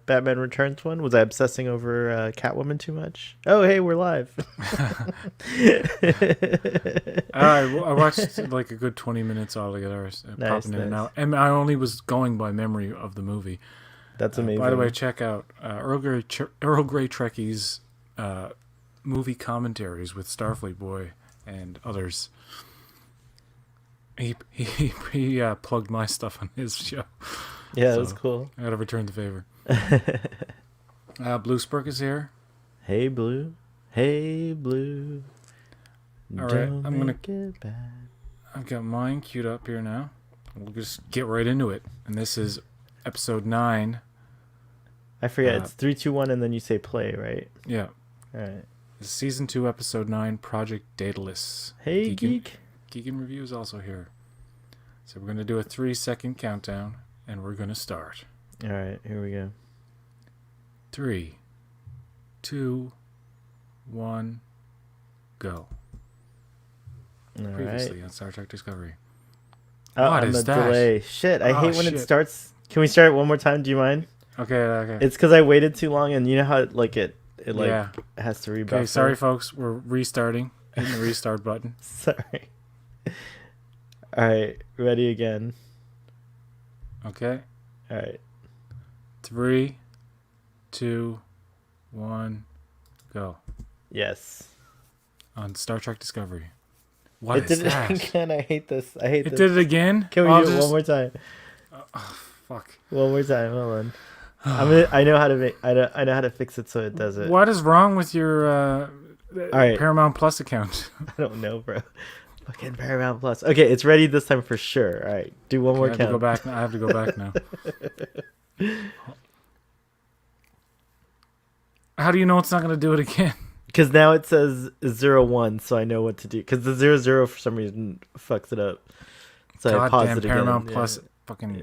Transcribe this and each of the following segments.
Batman Returns one? Was I obsessing over Catwoman too much? Oh, hey, we're live. I watched like a good 20 minutes altogether, Nice, popping in and nice. out. And I only was going by memory of the movie. That's By the way, amazing. check out Earl Grey Trekkie's movie commentaries with Starfleet Boy and others. He plugged my stuff on his show. Yeah, it was So cool. I gotta return the favor. Blue Spurk is here. Hey, Blue. Hey, Blue. All right, Don't I'm gonna. make it bad. I've got mine queued up here now. We'll just get right into it. And this is episode 9. I forget. It's 3, 2, 1, and then you say play, right? Yeah. All right. This is season 2, episode 9, Project Daedalus. Hey, Geek. Geekin Review is also here. So we're going to do a 3-second countdown, and we're going to start. All right, here we go. 3, 2, 1, go. All Previously right. on Star Trek Discovery. Oh, What on is the that? delay. Shit, I hate when shit. it starts. Can we start it one more time? Do you mind? Okay. It's because I waited too long, and you know how it Yeah. has to rebuffer. Okay, sorry folks, we're restarting. Hitting the restart button. Sorry. All right, ready again. Okay. All right. 3, 2, 1, go. Yes. On Star Trek Discovery. What It is did it that? again. I hate this. I hate It this. did it again? Can we do it one more time? Fuck. One more time. Hold on. I know how to make. I know how to fix it so it does it. What is wrong with your right. Paramount Plus account? I don't know, bro. Fucking Paramount Plus. Okay, it's ready this time for sure. All right, do one more I have to count. go back. I have to go back now. How do you know it's not going to do it again? Because now it says 0-1, so I know what to do. Because the 0-0 for some reason fucks it up. So I paused it again. Paramount Plus. Fucking.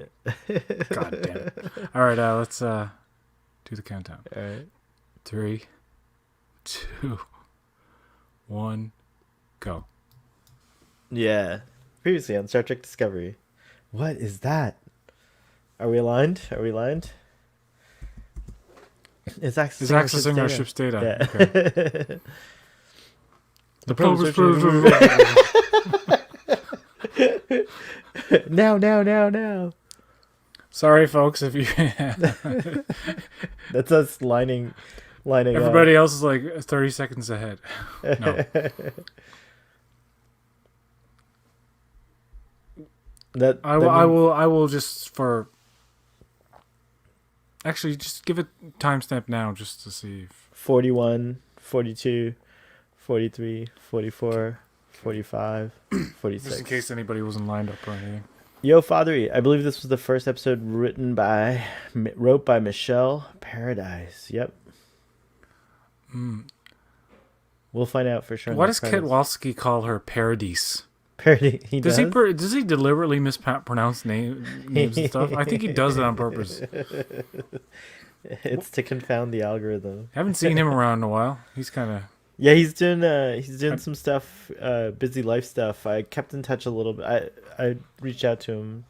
God damn it. All right, let's do the countdown. All right. 3, 2, 1, go. Yeah. Previously on Star Trek Discovery. What is that? Are we aligned? It's accessing our ship's data. Yeah. Okay. The probe is Now. Sorry, folks, if you. That's us lining Everybody else is like 30 seconds ahead. No. I will just for. Actually, just give it timestamp now, just to see. 41, 42, 43, 44, 45, 46. Just in case anybody wasn't lined up or anything. Yo, Fathery, I believe this was the first episode wrote by Michelle Paradise. Yep. We'll find out for sure. Why does Kowalski call her Paradise? Parody? He does. Does he deliberately mispronounce names and stuff? I think he does it on purpose. It's to confound the algorithm. Haven't seen him around in a while. He's kind of. Yeah, he's doing some stuff, busy life stuff. I kept in touch a little bit. I reached out to him.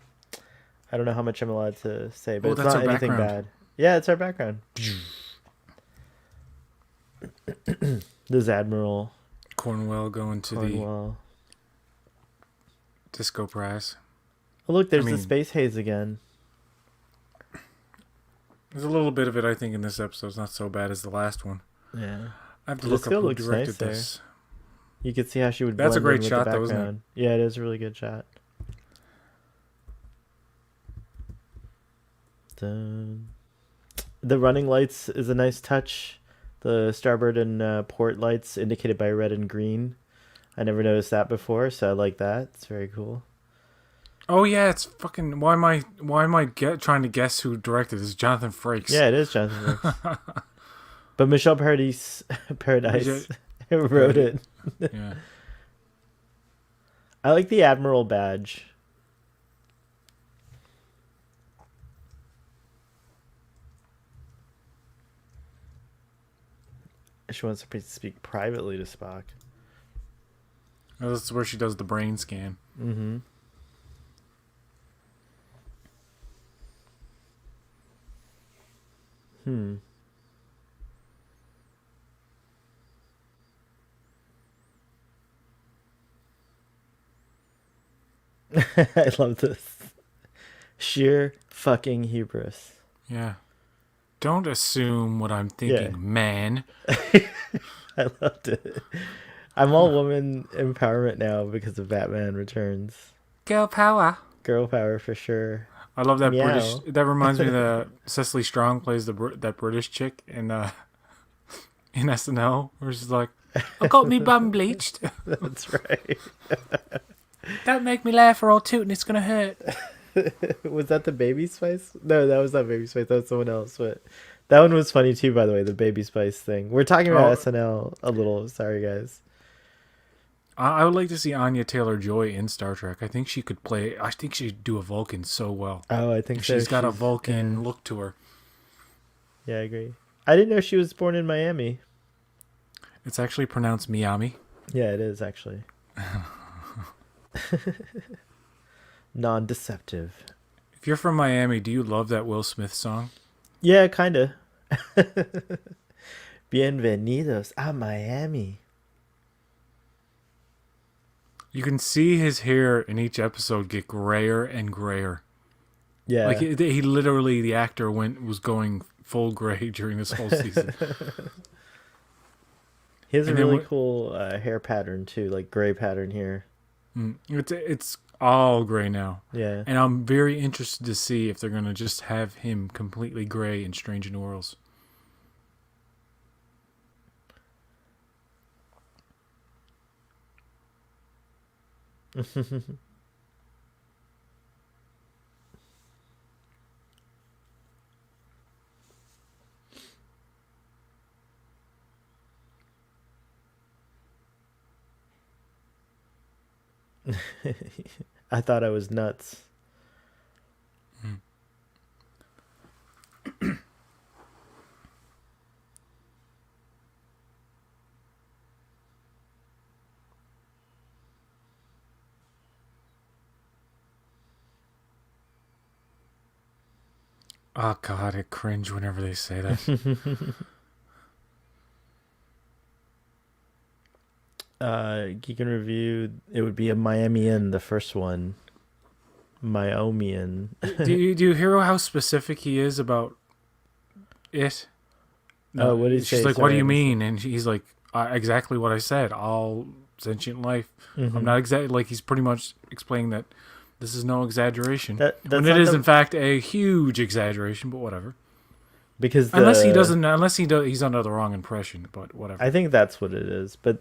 I don't know how much I'm allowed to say, but it's that's not our anything background. bad. Yeah, it's our background. This Admiral Cornwell going to Cornwell. the Disco Prize. Oh, look, there's the space haze again. There's a little bit of it, I think, in this episode. It's not so bad as the last one. Yeah. I have to look up who directed this. You could see how she would. That's a blend great in shot, with the though, isn't it? background. Yeah, it is a really good shot. The running lights is a nice touch. The starboard and port lights indicated by red and green. I never noticed that before, so I like that. It's very cool. Oh yeah, it's fucking. Why am I trying to guess who directed this? Jonathan Frakes. Yeah, it is Jonathan Frakes. But Michelle Paradise wrote it. Yeah. I like the Admiral badge. She wants to speak privately to Spock. Oh, this is where she does the brain scan. Mm-hmm. Hmm. I love this. Sheer fucking hubris. Yeah. Don't assume what I'm Yeah. thinking, man. I loved it. I'm all woman empowerment now because of Batman Returns. Girl power. Girl power for sure. I love that British. Meow. That reminds me of the Cecily Strong plays that British chick in SNL, where she's like, "I got me bum bleached. That's right. Don't make me laugh or I'll toot and it's gonna hurt." Was that the Baby Spice? No, that was not Baby Spice. That was someone else. But that one was funny too, by the way, the Baby Spice thing. We're talking about Oh, SNL a little. Sorry, guys. I would like to see Anya Taylor-Joy in Star Trek. I think she could play. I think she'd do a Vulcan so well. Oh, I think so. She's got a She's Vulcan look to her. yeah, I agree. I didn't know she was born in Miami. It's actually pronounced Miami. Yeah, it is actually. Non-deceptive. If you're from Miami, do you love that Will Smith song? Yeah, kinda. Bienvenidos a Miami. You can see his hair in each episode get grayer and grayer. Yeah. Like he literally, the actor was going full gray during this whole season. He has a And then really cool hair pattern too, like gray pattern here. It's all gray now. Yeah. And I'm very interested to see if they're going to just have him completely gray in Strange New Worlds. I thought I was nuts. Oh, God, I cringe whenever they say that. Geek and Review, it would be a Miamian, the first one. Myomian. do you hear how specific he is about it? Oh, what did he She's say? like, "What do Sorry, you I missed mean?" And he's like, "Exactly what I said. All sentient life. Mhm. I'm not exactly like he's pretty much explaining that this is no exaggeration, That's when it not is in fact a huge exaggeration. But whatever. because He's under the wrong impression. But whatever. I think that's what it is, but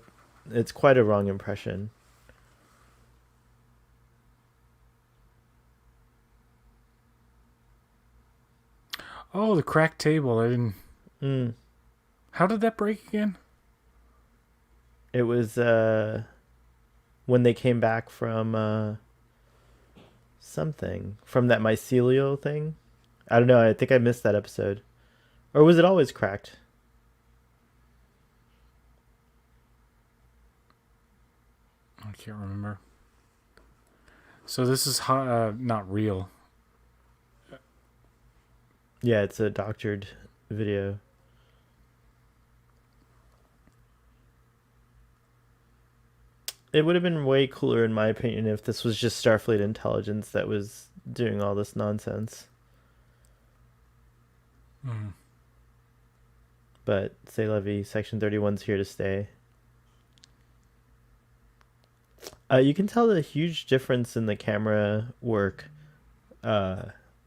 it's quite a wrong impression. Oh, the cracked table. I didn't. Mm. How did that break again? It was when they came back from something from that mycelial thing. I don't know. I think I missed that episode, or was it always cracked? I can't remember. So this is not real. Yeah, it's a doctored video. It would have been way cooler, in my opinion, if this was just Starfleet intelligence that was doing all this nonsense. Mm. But say la vie, Section 31's here to stay. You can tell the huge difference in the camera work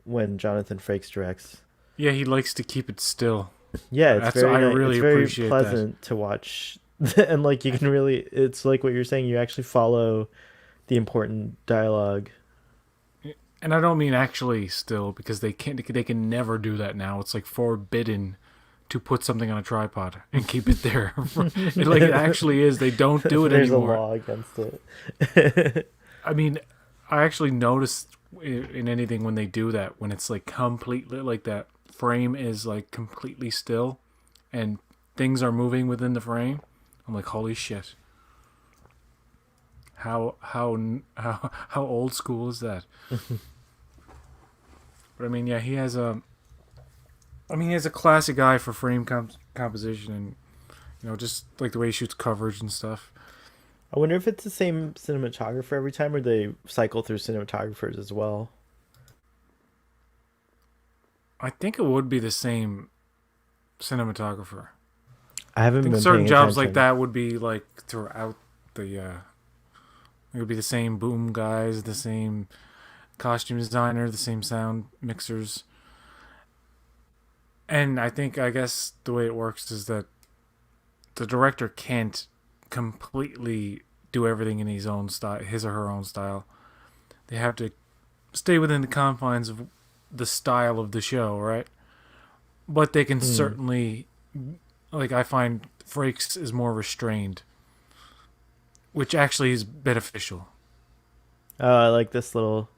when Jonathan Frakes directs. Yeah, he likes to keep it still. Yeah, it's That's- very I really it's very appreciate that. pleasant to watch. And like you can really, it's like what you're saying, you actually follow the important dialogue. And I don't mean actually still, because they can never do that now. It's like forbidden to put something on a tripod and keep it there. It actually is. They don't do it There's anymore. a law against it. I mean, I actually noticed in anything when they do that, when it's like completely, like that frame is like completely still and things are moving within the frame. I'm like, holy shit. How old school is that? But I mean, yeah, he has I mean, he's a classic guy for frame composition and just like the way he shoots coverage and stuff. I wonder if it's the same cinematographer every time, or they cycle through cinematographers as well. I think it would be the same cinematographer. I I haven't think been certain paying jobs like attention. that would be like throughout the. It would be the same boom guys, the same costume designer, the same sound mixers, and I guess the way it works is that the director can't completely do everything in his own style, his or her own style. They have to stay within the confines of the style of the show, right? But they can Hmm. certainly, like, I find Frakes is more restrained, which actually is beneficial. Oh, I like this little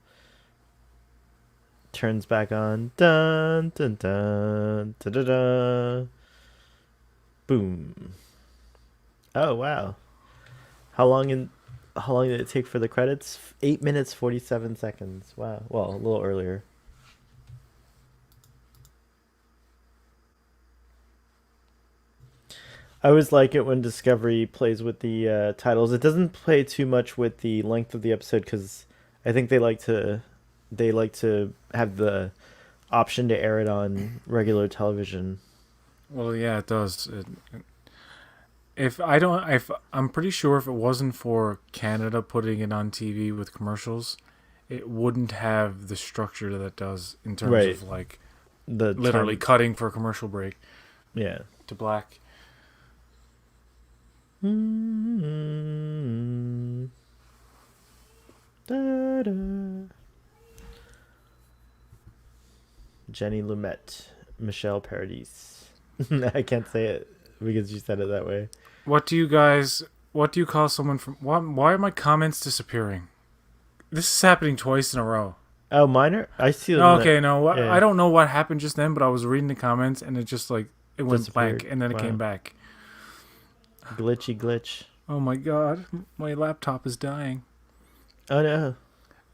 turns back on. Dun dun dun da da da. Boom. Oh wow. How long in how long did it take for the credits? 8 minutes 47 seconds. Wow. Well, a little earlier. I always like it when Discovery plays with the titles. It doesn't play too much with the length of the episode because I think they like to have the option to air it on regular television. Well, yeah, it does. If I don't, if I'm pretty sure if it wasn't for Canada putting it on TV with commercials, it wouldn't have the structure that it does in terms Right. of like The literally time. cutting for a commercial break Yeah. to black. Mm-hmm. Da-da. Jenny Lumet, Michelle Paradis. I can't say it because you said it that way. What do you guys? What do you call someone from? Why are my comments disappearing? This is happening twice in a row. Oh, minor. I see them. No, That okay, no. yeah, I don't know what happened just then, but I was reading the comments and it just like it went blank disappeared. and then it came Wow, back. glitchy glitch. Oh my god, my laptop is dying. Oh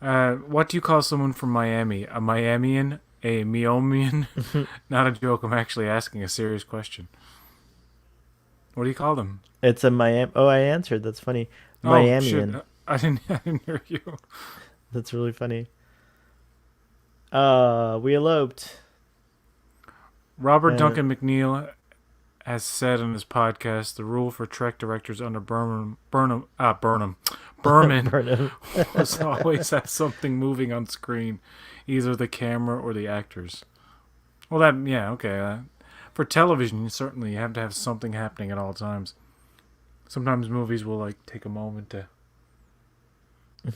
no. What do you call someone from Miami? A Miamian? A Miomian? Not a joke. I'm actually asking a serious question. What do you call them? It's a Miami. Oh, I answered. That's funny. Oh shit! Miamian. I didn't. I didn't hear you. That's really funny. We eloped. Robert Uh, Duncan McNeil has said on his podcast, the rule for Trek directors under Berman burn him. was always have something moving on screen, either the camera or the actors. Well, that yeah, okay. For television, certainly you have to have something happening at all times. Sometimes movies will like take a moment to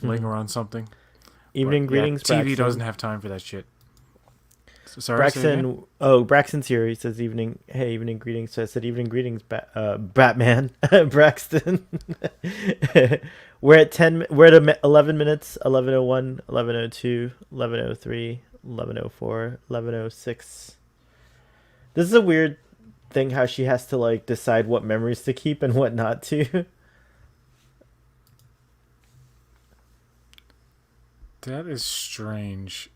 linger on something, but Evening yeah, greetings, TV doesn't Braxton. have time for that shit. So, sorry, say again. Braxton. Oh, Braxton's here. He says evening. Hey, evening greetings. So I said evening greetings, Batman. Braxton. We're at 10. We're at 11 minutes. 11:01. 11:02. 11:03. 11:04. 11:06. This is a weird thing how she has to like decide what memories to keep and what not to. That is strange.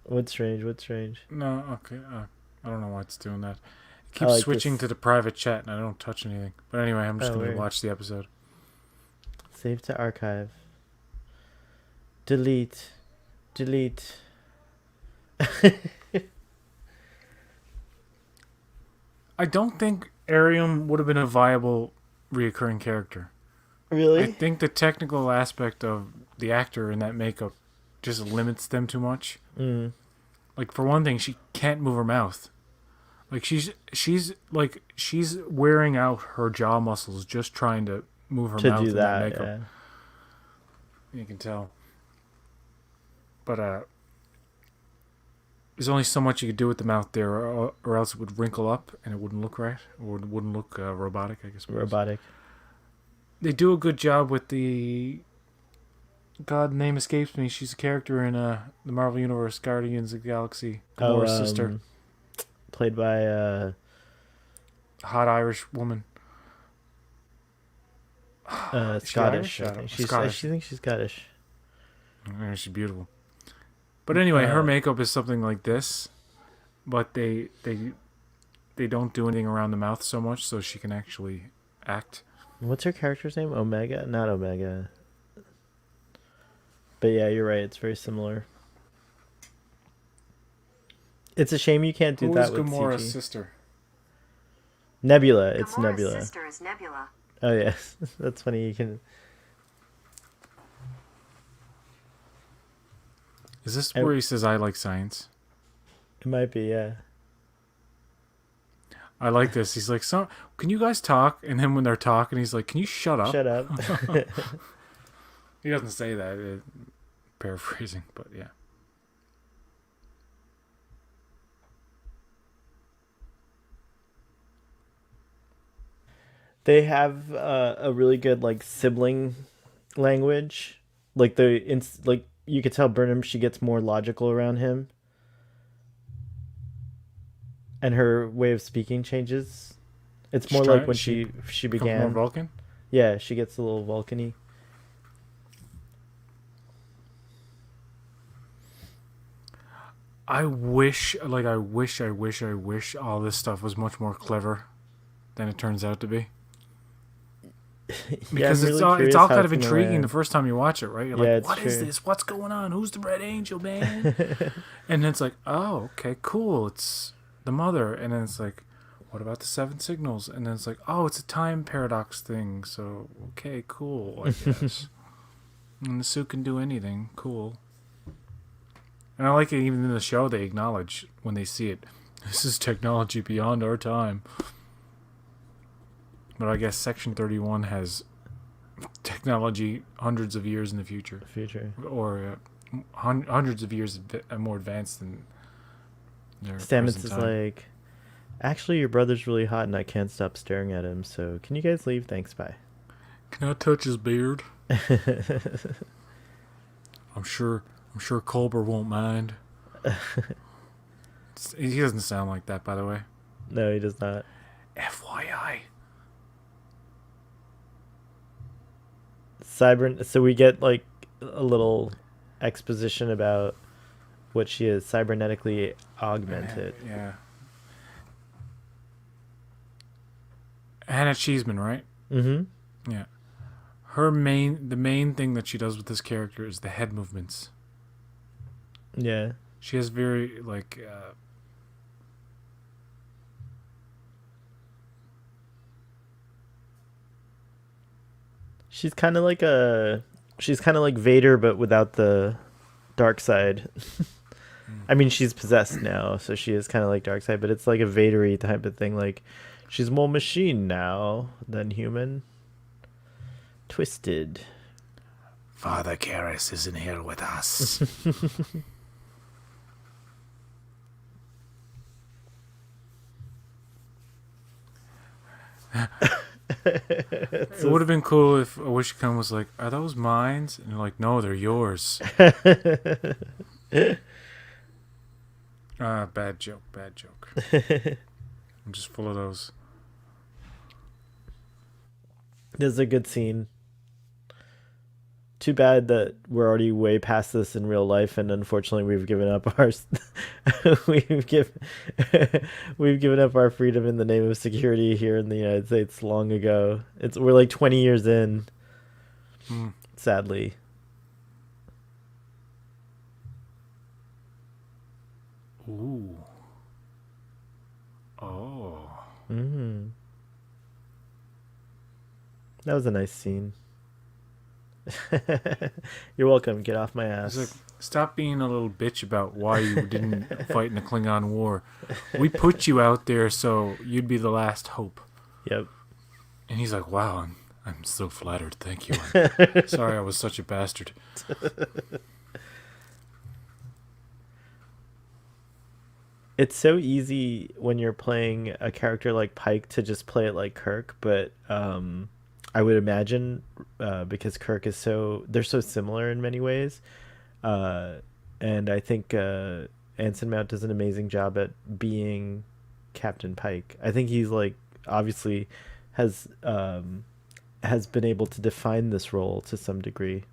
What's strange? What's strange? No, okay. I don't know why it's doing that. It I keeps like switching this. to the private chat and I don't touch anything. But anyway, I'm just Oh, going to weird. watch the episode. Save to archive. Delete. Delete. I don't think Arium would have been a viable reoccurring character. I Really? think the technical aspect of the actor in that makeup just limits them too much. Mm. Like for one thing, she can't move her mouth. Like she's wearing out her jaw muscles just trying to move her To do mouth in that that, makeup. yeah. You can tell. But there's only so much you could do with the mouth there, or else it would wrinkle up and it wouldn't look right, or it wouldn't look robotic. I guess. Robotic. They do a good job with the. God, name escapes me. She's a character in the Marvel Universe, Guardians of the Galaxy, Oh, Gamora's sister, played by hot Irish woman. Is she Scottish. Irish? I think Scottish. she thinks she's Scottish. Yeah, she's beautiful. But anyway, her Uh, makeup is something like this, but they don't do anything around the mouth so much, so she can actually act. What's her character's name? Omega? Not Omega. But yeah, you're right. It's very similar. It's a shame you can't do Who is that with Gamora's CG. sister? Nebula. It's Gamora's Nebula. sister is Nebula. Oh yeah, that's funny. You can. Is this where he says I like science? It might be, yeah. I like this. He's like, so can you guys talk? And then when they're talking, he's like, can you shut up? Shut up. He doesn't say that. Paraphrasing, but yeah. They have a really good like sibling language. Like like you could tell Burnham, she gets more logical around him, and her way of speaking changes. It's more like when she becomes began. more Vulcan. Yeah, she gets a little Vulcan-y. I wish all this stuff was much more clever than it turns out to be. Because I'm it's really all curious how kind of it's gonna intriguing land. the first time you watch it, right? You're Yeah, like, it's what is true. this? What's going on? Who's the Red Angel, man? And then it's like, oh, okay, cool. It's the mother. And then it's like, what about the seven signals? And then it's like, oh, it's a time paradox thing. So, okay, cool, I guess. And the suit can do anything. Cool. And I like it even in the show they acknowledge when they see it. This is technology beyond our time. But I guess Section 31 has technology hundreds of years in the future. Or hundreds of years more advanced than their Stamets present is time. like, actually, your brother's really hot and I can't stop staring at him, so can you guys leave? Thanks, bye. Can I touch his beard? I'm sure Culber won't mind. He doesn't sound like that, by the way. No, he does not. FYI. So we get like a little exposition about what she is, cybernetically augmented. Yeah. Hannah Cheeseman, right? Mm-hmm. Yeah. The main thing that she does with this character is the head movements. Yeah. She has very She's kind of like Vader, but without the dark side. I mean, she's possessed now, so she is kind of like dark side, but it's like a Vader-y type of thing. Like, she's more machine now than human. Twisted. Father Karras isn't here with us. It would have been cool if Wishcom was like, "Are those mines?" And you're like, "No, they're yours." Bad joke. I'm just full of those. This is a good scene. Too bad that we're already way past this in real life, and unfortunately, we've given up our we've given up our freedom in the name of security here in the United States long ago. We're like 20 years in, sadly. Ooh. Oh. Mm. That was a nice scene. You're welcome. Get off my ass. He's like, stop being a little bitch about why you didn't fight in the Klingon War. We put you out there so you'd be the last hope. Yep. And he's like, wow, I'm so flattered. Thank you. Sorry I was such a bastard. It's so easy when you're playing a character like Pike to just play it like Kirk, but I would imagine because Kirk is they're so similar in many ways, and I think Anson Mount does an amazing job at being Captain Pike. I think he's like obviously has been able to define this role to some degree.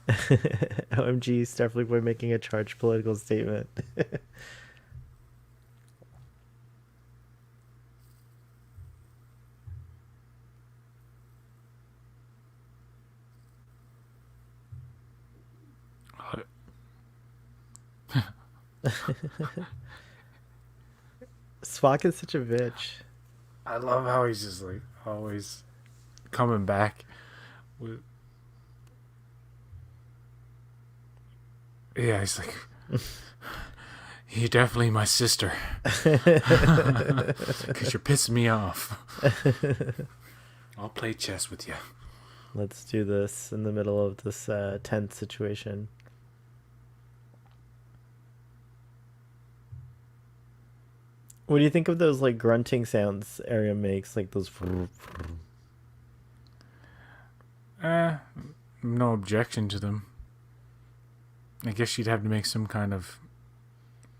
OMG, Starfleet Boy making a charged political statement. Spock is such a bitch. I love how he's just like always coming back with. Yeah, he's like, you're definitely my sister. Because you're pissing me off. I'll play chess with you. Let's do this in the middle of this tense situation. What do you think of those like grunting sounds Ariam makes, like those? Eh, no objection to them. I guess she'd have to make some kind of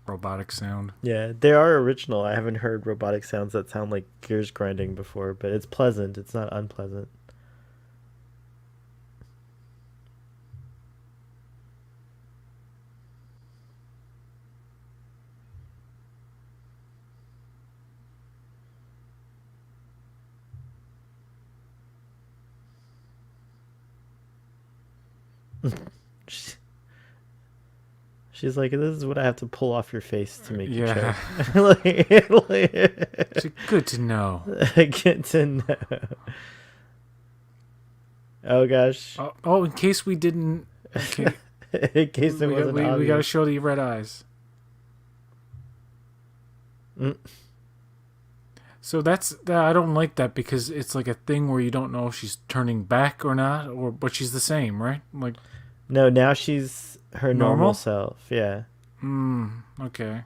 robotic sound. Yeah, they are original. I haven't heard robotic sounds that sound like gears grinding before, but it's pleasant. It's not unpleasant. She's like, this is what I have to pull off your face to make you Yeah. choke. Like, Good to know. Good to know. Oh gosh. Oh, in case we didn't. Okay, In case it wasn't we got to obvious. show the red eyes. Mm. So I don't like that because it's like a thing where you don't know if she's turning back or not, but she's the same, right? Like No, now she's her normal normal. self. Yeah. Okay.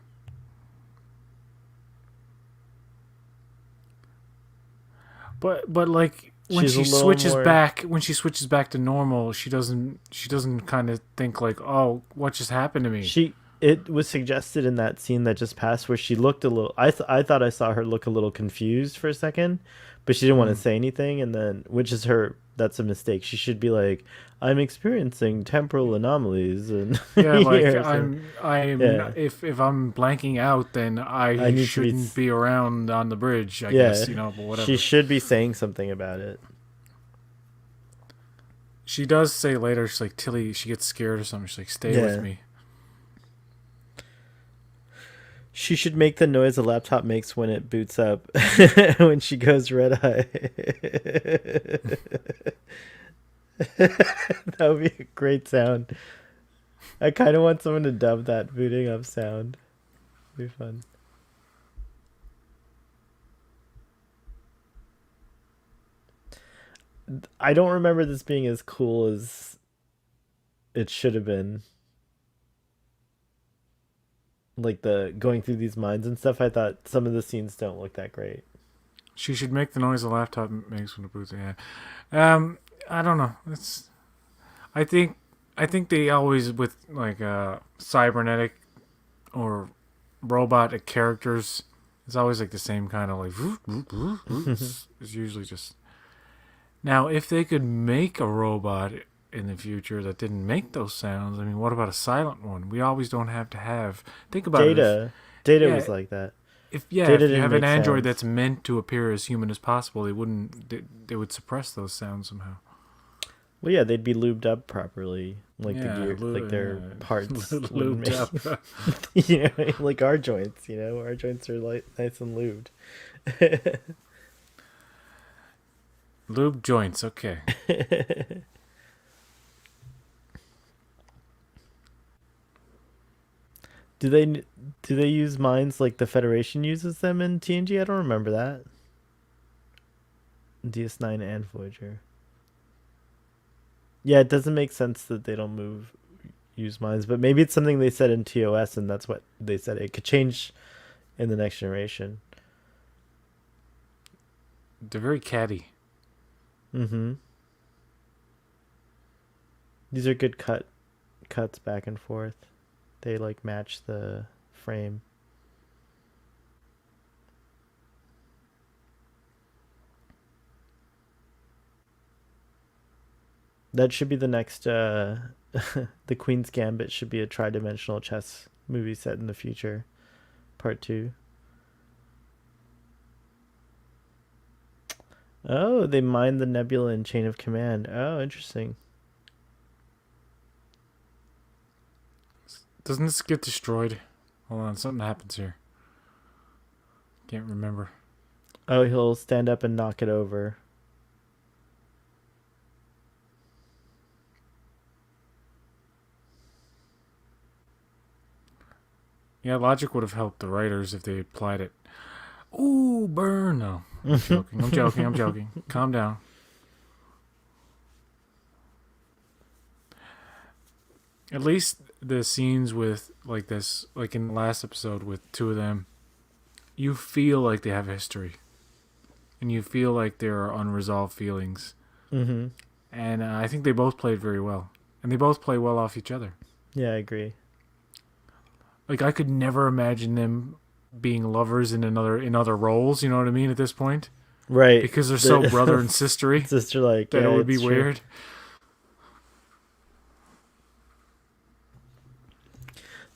But like when She's a she little switches more. back to normal, she doesn't kind of think like, oh, what just happened to me? It was suggested in that scene that just passed where she looked a little. I thought I saw her look a little confused for a second, but she didn't want to Mm. say anything. And then, which is her. That's a mistake. She should be like, "I'm experiencing temporal anomalies," and Yeah, like here, so, I'm yeah, if I'm blanking out, then I I need to be. shouldn't be around on the bridge. I Yeah, guess but she whatever. should be saying something about it. She does say later, she's like Tilly. She gets scared or something. She's like, "Stay with Yeah, me." she should make the noise a laptop makes when it boots up when she goes red eye. That would be a great sound. I kind of want someone to dub that booting up sound. It'd be fun. I don't remember this being as cool as it should have been. Like the going through these mines and stuff. I thought some of the scenes don't look that great. She should make the noise a laptop makes when it boots. Yeah. I don't know. I think I think they always with like cybernetic or robotic characters. It's always like the same kind of like. It's usually just now. If they could make a robot in the future that didn't make those sounds, I mean, what about a silent one? We always don't have to have. Think about it. If Data yeah, was like that. if Data you didn't have an make android sounds. that's meant to appear as human as possible, they would suppress those sounds somehow. Well, yeah, they'd be lubed up properly, like the Yeah, gear, like their parts wouldn't lubed make. up. Like our joints. Our joints are like nice and lubed. Lube joints, okay. Do they do they use mines like the Federation uses them in TNG? I don't remember that. DS9 and Voyager. Yeah, it doesn't make sense that they don't use mines, but maybe it's something they said in TOS, and that's what they said. It could change in the next generation. They're very catty. Mm-hmm. These are good cuts back and forth. They like match the frame. That should be the next The Queen's Gambit should be a tri-dimensional chess movie set in the future. Part 2. Oh, they mined the nebula in Chain of Command. Oh, interesting. Doesn't this get destroyed? Hold on, something happens here. Can't remember. Oh, he'll stand up and knock it over. Yeah, logic would have helped the writers if they applied it. Ooh, burn! No, I'm joking. I'm joking. I'm joking. Calm down. At least the scenes with like this, like in the last episode with two of them, you feel like they have history, and you feel like there are unresolved feelings. Mm-hmm. And I think they both played very well, and they both play well off each other. Yeah, I agree. Like I could never imagine them being lovers in other roles. You know what I mean? At this point, Right. because they're so brother and sistery Sister like that yeah, it would be it's true. weird.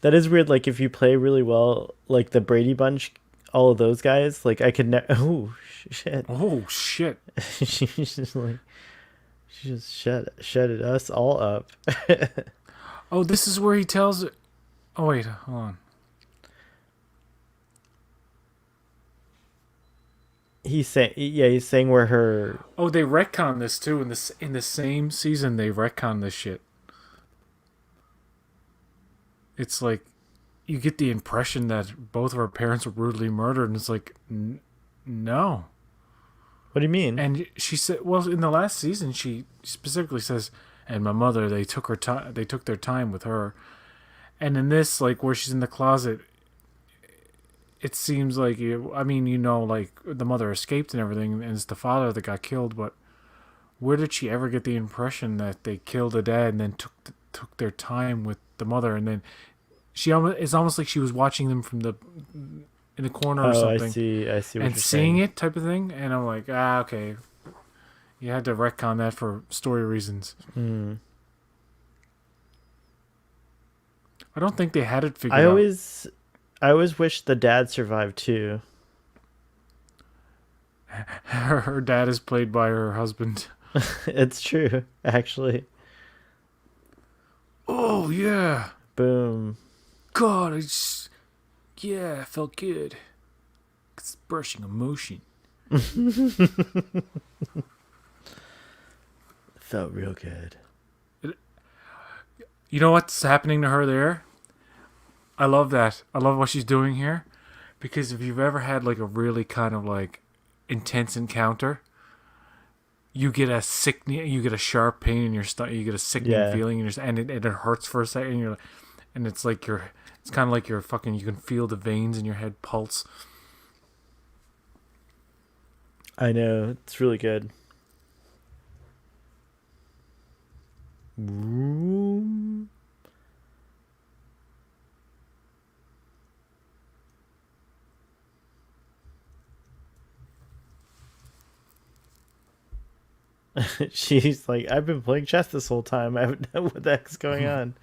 That is weird. Like if you play really well, like the Brady Bunch, all of those guys, like I could oh shit. Oh shit! She's just like she just shutted us all up. Oh, this is where he tells. Oh wait, hold on. He's saying where her Oh, they retcon this too in the same season. They retcon this shit. It's like you get the impression that both of our parents were brutally murdered, and it's like no. what do you mean? And she said, well, in the last season, she specifically says, and my mother, they took her time. They took their time with her. And in this, like where she's in the closet, it seems like like the mother escaped and everything, and it's the father that got killed. But where did she ever get the impression that they killed the dad and then took their time with the mother? And then it's almost like she was watching them from in the corner or something. I see what And you're seeing saying. it type of thing. And I'm like, okay, you had to retcon that for story reasons. Mm. I don't think they had it figured out. I always wish the dad survived too. Her dad is played by her husband. It's true, actually. Oh yeah, Boom. God, I felt good. Expressing emotion. Felt real good. You know what's happening to her there? I love that. I love what she's doing here, because if you've ever had like a really kind of like intense encounter, you get a sharp pain in your stomach, you get a sickening feeling in your, and it hurts for a second. And it's like it's kind of like you're fucking. You can feel the veins in your head pulse. I know, it's really good. Vroom. She's like, I've been playing chess this whole time. I haven't know what the heck's going on.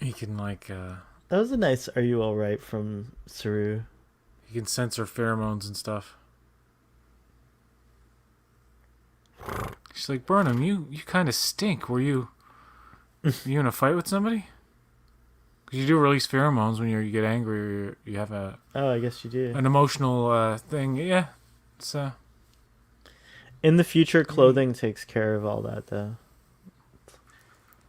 He can like That was a nice "Are you all right?" from Saru. he can sense her pheromones and stuff. She's like, Burnham, you kind of stink. Were you in a fight with somebody? Because you do release pheromones when you get angry or you have Oh, I guess you do. an emotional thing. Yeah, it's In the future, clothing takes care of all that, though.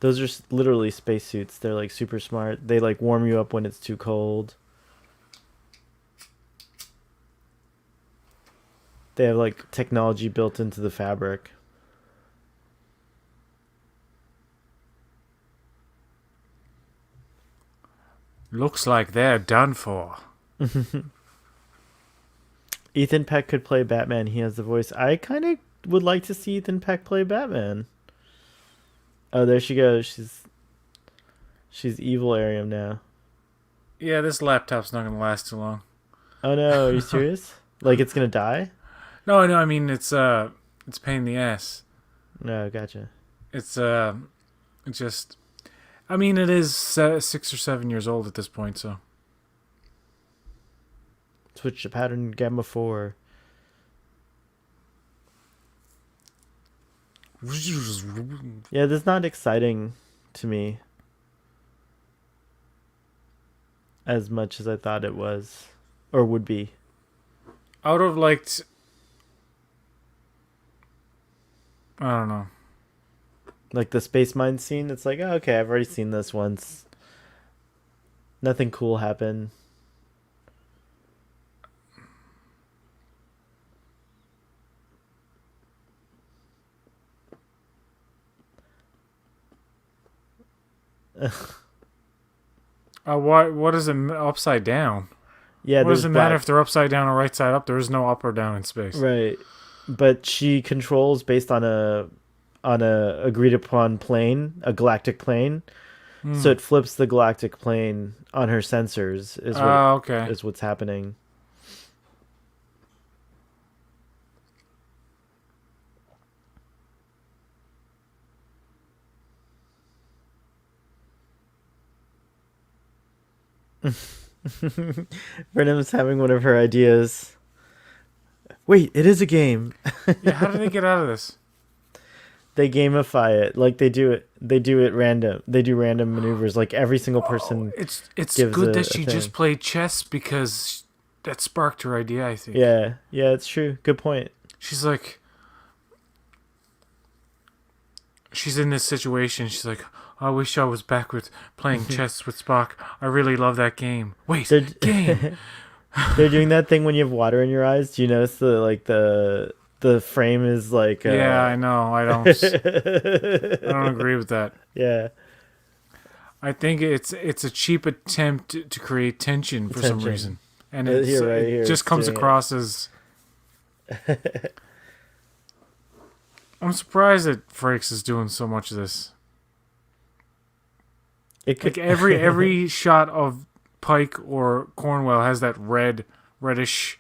Those are literally spacesuits. They're like super smart. They like warm you up when it's too cold. They have like technology built into the fabric. looks like they're done for. Ethan Peck could play Batman. He has the voice. I kind of would like to see Ethan Peck play Batman. Oh, there she goes. She's evil Arium now. Yeah, this laptop's not gonna last too long. Oh no, are you serious? Like it's gonna die? No, no, I mean it's a pain in the ass. No, gotcha. It's it's just. I mean, it is 6 or 7 years old at this point, so. Switch to pattern gamma 4. Yeah, this is not exciting to me as much as I thought it was or would be. I would have liked. I don't know. Like the space mine scene, it's like, oh, okay, I've already seen this once. Nothing cool happened. What is it upside down? Yeah, What does there's it matter black. if they're upside down or right side up? There is no up or down in space. Right. But she controls based on a agreed upon plane, a galactic plane. So Hmm. it flips the galactic plane on her sensors Okay. is what's happening. Brenham's having one of her ideas. Wait, it is a game. Yeah. How do they get out of this? They gamify it. Like they do it random. They do random maneuvers. Like every single Oh, person it's gives good that a she thing. just played chess because that sparked her idea. I think Yeah, yeah, it's true. Good point. she's like she's in this situation. She's like, I wish I was back with playing chess with Spock. I really love that game. Wait, They're game. they're doing that thing when you have water in your eyes. Do you notice the frame is like Yeah, I know. I don't agree with that. yeah, I think it's a cheap attempt to create tension for some attention. reason, and Here right it here just it's comes doing across as. I'm surprised that Frakes is doing so much of this. it Like could every shot of Pike or Cornwell has that reddish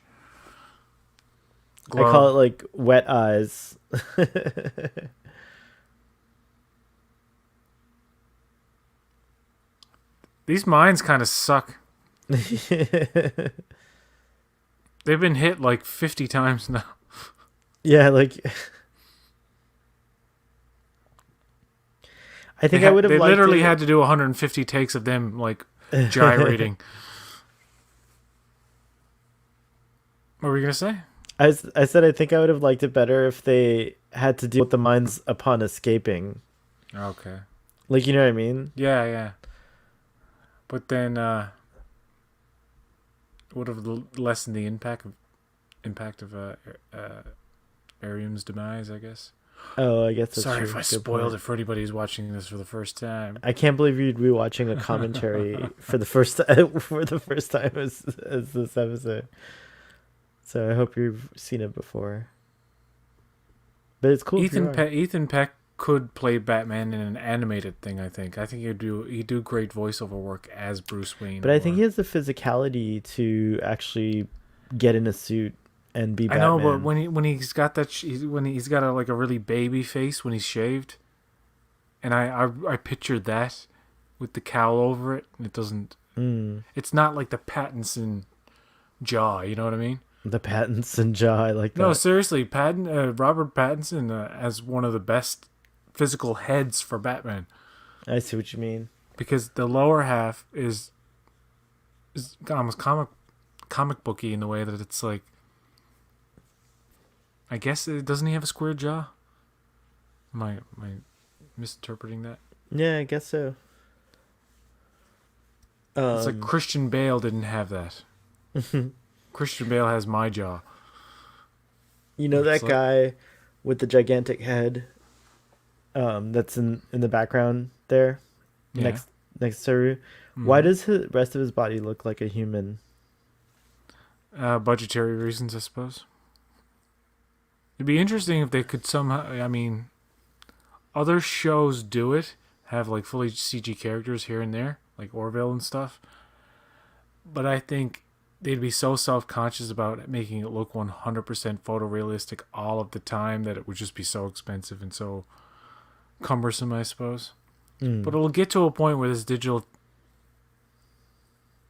I call it glow. like wet eyes. These mines kind of suck. They've been hit like 50 times now. Yeah, like I think I would have They liked literally it. had to do 150 takes of them like gyrating. What were you gonna say? I said I think I would have liked it better if they had to deal with the mines upon escaping. Okay. Like you know what I mean? Yeah, yeah. But then would have lessened the impact of Arium's demise, I guess. Oh, I guess that's Sorry true. if I Good spoiled point. it for anybody who's watching this for the first time. I can't believe you'd be watching a commentary for the first for the first time as this episode. So I hope you've seen it before. But it's cool if you are. Ethan Peck could play Batman in an animated thing. I think he'd do great voiceover work as Bruce Wayne. But I think he has the physicality to actually get in a suit and be I know, Batman. but when he's got that when he's got like a really baby face when he's shaved, and I pictured that with the cowl over it, and it doesn't. Mm, It's not like the Pattinson jaw. You know what I mean? the Pattinson jaw, I like No, that. seriously, Robert Pattinson as one of the best physical heads for Batman I see what you mean. because the lower half is almost comic booky in the way that it's like. I guess doesn't he have a square jaw? Am I misinterpreting that? Yeah, I guess so. It's like Christian Bale didn't have that. Christian Bale has my jaw. You know It's that like, guy with the gigantic head that's in the background there yeah. next to Saru? Why does the rest of his body look like a human? Budgetary reasons, I suppose. It'd be interesting if they could somehow. I mean, other shows do it, have like fully CG characters here and there, like Orville and stuff. But I think they'd be so self-conscious about making it look 100% photorealistic all of the time that it would just be so expensive and so cumbersome, I suppose. But Mm. it'll get to a point where this digital,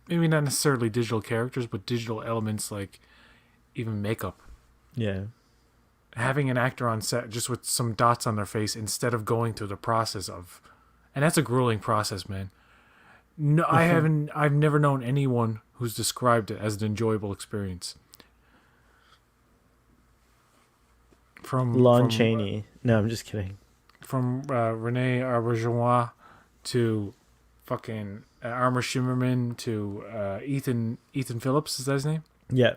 maybe not necessarily digital characters, but digital elements like even makeup. Yeah. Having an actor on set just with some dots on their face instead of going through the process of, and that's a grueling process, man. No, I haven't. I've never known anyone who's described it as an enjoyable experience. From Lon from Chaney. No, I'm just kidding. from Rene Auberjonois to fucking Armor Shimmerman to Ethan Phillips, is that his name? Yeah.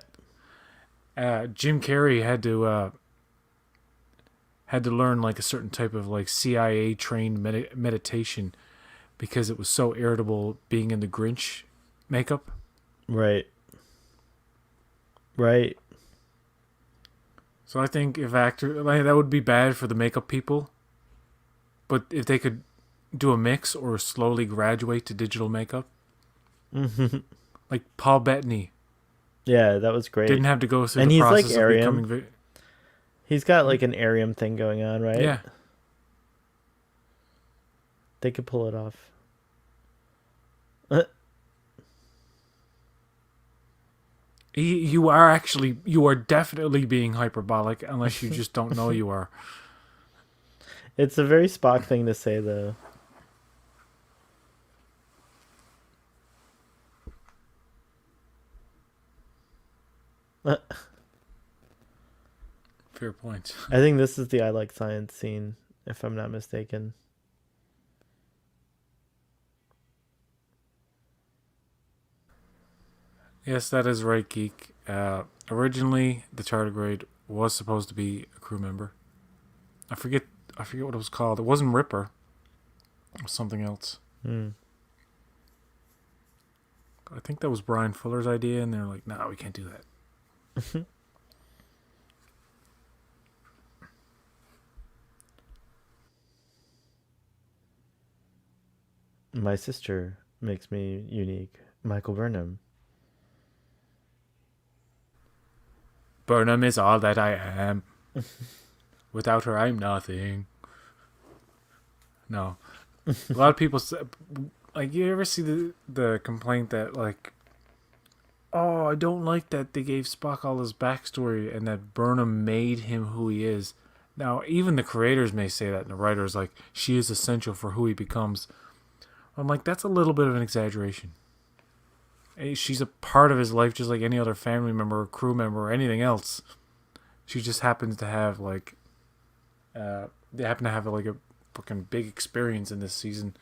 Jim Carrey had to learn like a certain type of like CIA trained meditation because it was so irritable being in the Grinch makeup. Right. Right. So I think if actor like that would be bad for the makeup people, but if they could do a mix or slowly graduate to digital makeup, Hmm. like Paul Bettany Yeah, that was great. didn't have to go through And the he's like process of Arium. becoming. He's got like an Arium thing going on, right? Yeah, They could pull it off. Uh, you are definitely being hyperbolic unless you just don't know you are. It's a very Spock thing to say, though. Uh, Fair point. I think this is the I Like Science scene, if I'm not mistaken. Yes, that is right, geek. Originally, the tardigrade was supposed to be a crew member. I forget. I forget what it was called. It wasn't Ripper. It was something else. Hmm. I think that was Brian Fuller's idea, and they're like, "No, we can't do that." My sister makes me unique. Michael Burnham. Burnham is all that I am. Without her, I'm nothing. No, a lot of people say, like, you ever see the complaint that like, oh, I don't like that they gave Spock all his backstory and that Burnham made him who he is. Now, even the creators may say that, and the writers like she is essential for who he becomes. I'm like, that's a little bit of an exaggeration. She's a part of his life just like any other family member or crew member or anything else. She just happens to have like, they happen to have like a fucking big experience in this season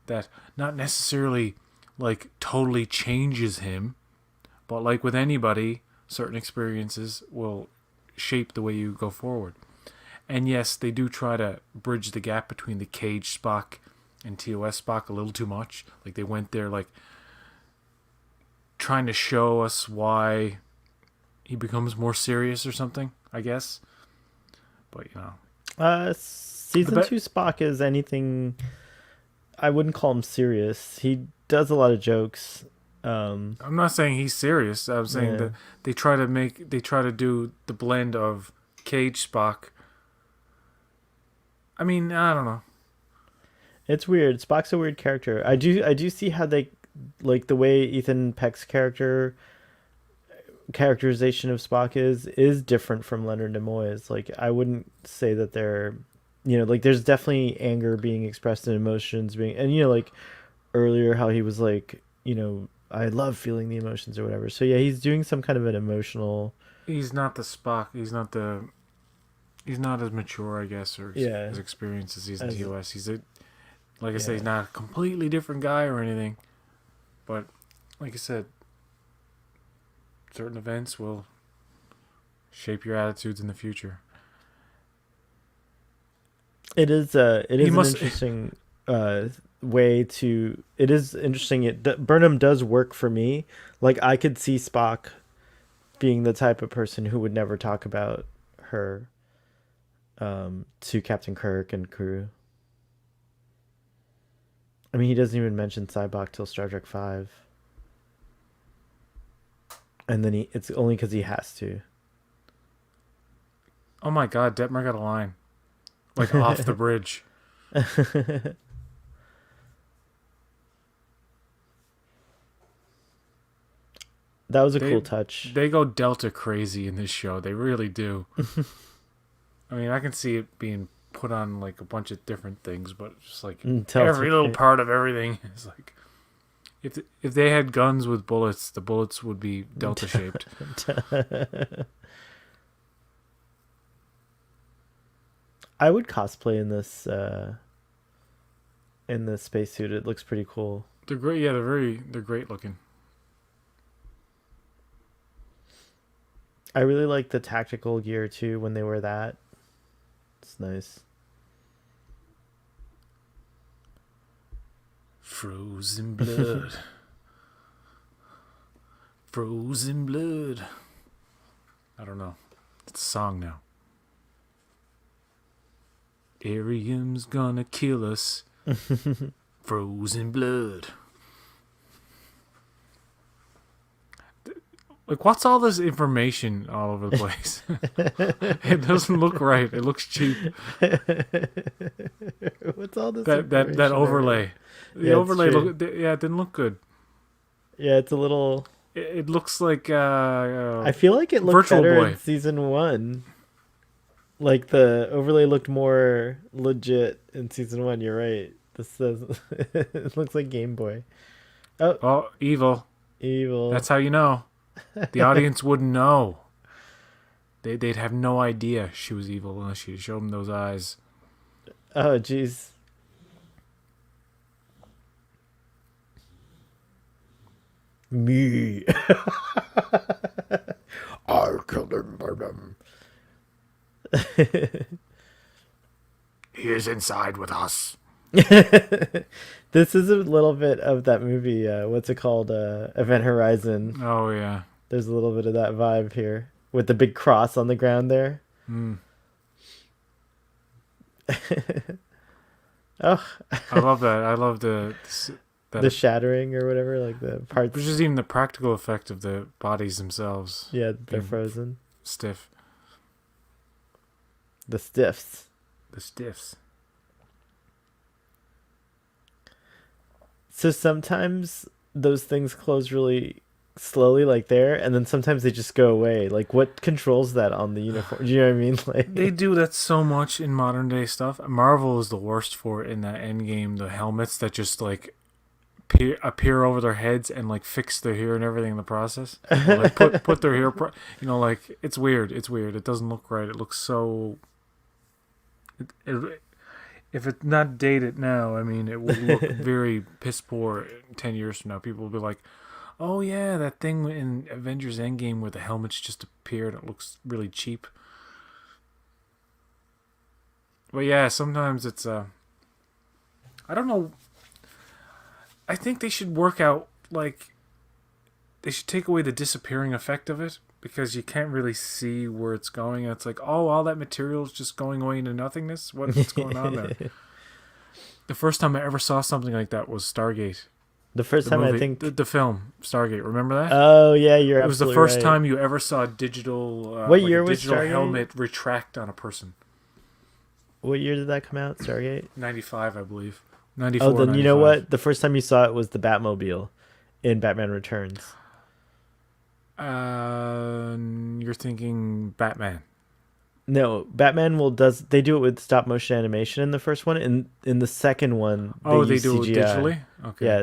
that not necessarily like totally changes him, but like with anybody, certain experiences will shape the way you go forward. And yes, they do try to bridge the gap between the Cage Spock and TOS Spock a little too much. Like they went there like trying to show us why he becomes more serious or something, I guess. But you know, Season the 2 Spock is anything. I wouldn't call him serious. He does a lot of jokes. I'm not saying he's serious. I'm saying Yeah. that they try to do the blend of Cage Spock. I mean, I don't know. It's weird. Spock's a weird character. I do see how they like the way Ethan Peck's characterization of Spock is different from Leonard Nimoy's. Like I wouldn't say that they're, like there's definitely anger being expressed and emotions being, and like earlier how he was like, I love feeling the emotions or whatever. So yeah, he's doing some kind of an emotional. He's not the Spock. He's not as mature, I guess, or Yeah. as experienced as he's in As, TOS. He's a, like I say, yeah. he's not a completely different guy or anything. But like I said, certain events will shape your attitudes in the future. It is He an must. interesting way to. It is interesting. Burnham does work for me. Like I could see Spock being the type of person who would never talk about her to Captain Kirk and crew. I mean, he doesn't even mention Cybok till Star Trek 5. And then it's only because he has to. Oh my God, Detmer got a line like off the bridge. That was a They cool touch. they go Delta crazy in this show. They really do. I mean, I can see it being put on like a bunch of different things, but just like every little Delta. part of everything is like if they had guns with bullets, the bullets would be delta shaped. I would cosplay in this spacesuit. It looks pretty cool. They're great. Yeah, they're great looking. I really like the tactical gear too when they wear that. It's nice. Frozen blood. Frozen blood. I don't know. It's a song now. Arium's gonna kill us. Frozen blood. Like, what's all this information all over the place? It doesn't look right. It looks cheap. What's all this That overlay. The overlay it didn't look good. Yeah, it's a little. It looks like I feel like it looked Virtual better Boy. in season 1. Like the overlay looked more legit in season 1. You're right. This says it looks like Game Boy. Oh, evil. Evil. That's how you know. The audience wouldn't know. They'd have no idea she was evil unless you showed them those eyes. Oh, jeez. Me. I'll kill them. He is inside with us. This is a little bit of that movie. What's it called? Event Horizon. Oh yeah. There's a little bit of that vibe here with the big cross on the ground there. Oh, I love that. I love the shattering or whatever, like the parts. Which is even the practical effect of the bodies themselves. Yeah, they're frozen. Stiff. The stiffs. The stiffs. So sometimes those things close really slowly, like there, and then sometimes they just go away. Like, what controls that on the uniform? Do you know what I mean? Like, they do that so much in modern day stuff. Marvel is the worst for it in that Endgame. The helmets that just like appear over their heads and like fix their hair and everything in the process. Like put their hair, like it's weird. It's weird. It doesn't look right. It looks so. If it's not dated now, I mean, it will look very piss poor 10 years from now. People will be like, oh yeah, that thing in Avengers Endgame where the helmets just appeared. It looks really cheap. But yeah, sometimes it's I don't know. I think they should work out, like, they should take away the disappearing effect of it, because you can't really see where it's going. It's like, oh, all that material is just going away into nothingness? What's going on there? The first time I ever saw something like that was Stargate. The first time, movie, I think... The film, Stargate. Remember that? Oh, yeah, you're absolutely right. It was the first time you ever saw a digital... what year was digital Stargate? Helmet retract on a person. What year did that come out, Stargate? 95, I believe. 94, oh, then 95. You know what? The first time you saw it was the Batmobile in Batman Returns. You're thinking Batman. No, Batman they do it with stop motion animation in the first one, and in the second one they do CGI. It digitally. Okay. Yeah,